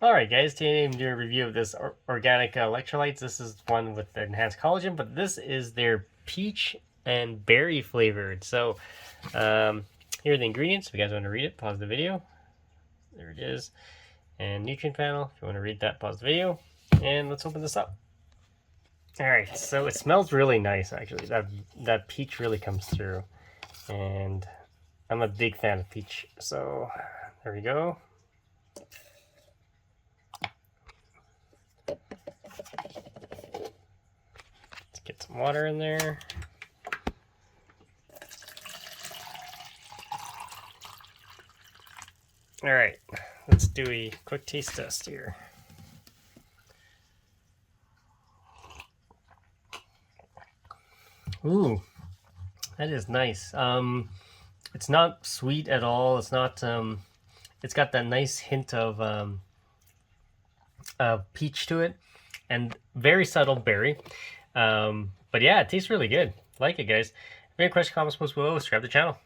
Alright guys, today I'm doing a review of this Organika Electrolytes. This is one with the enhanced collagen, but this is their peach and berry flavored. So here are the ingredients. If you guys want to read it, pause the video. There it is. And nutrient panel, if you want to read that, pause the video. And let's open this up. Alright, so it smells really nice actually. That peach really comes through. And I'm a big fan of peach. So there we go. Let's get some water in there. All right, let's do a quick taste test here. Ooh, that is nice. It's not sweet at all. It's not. It's got that nice hint of peach to it, and very subtle berry. But yeah, it tastes really good. Like it, guys. If you have any questions, comments below, subscribe to the channel.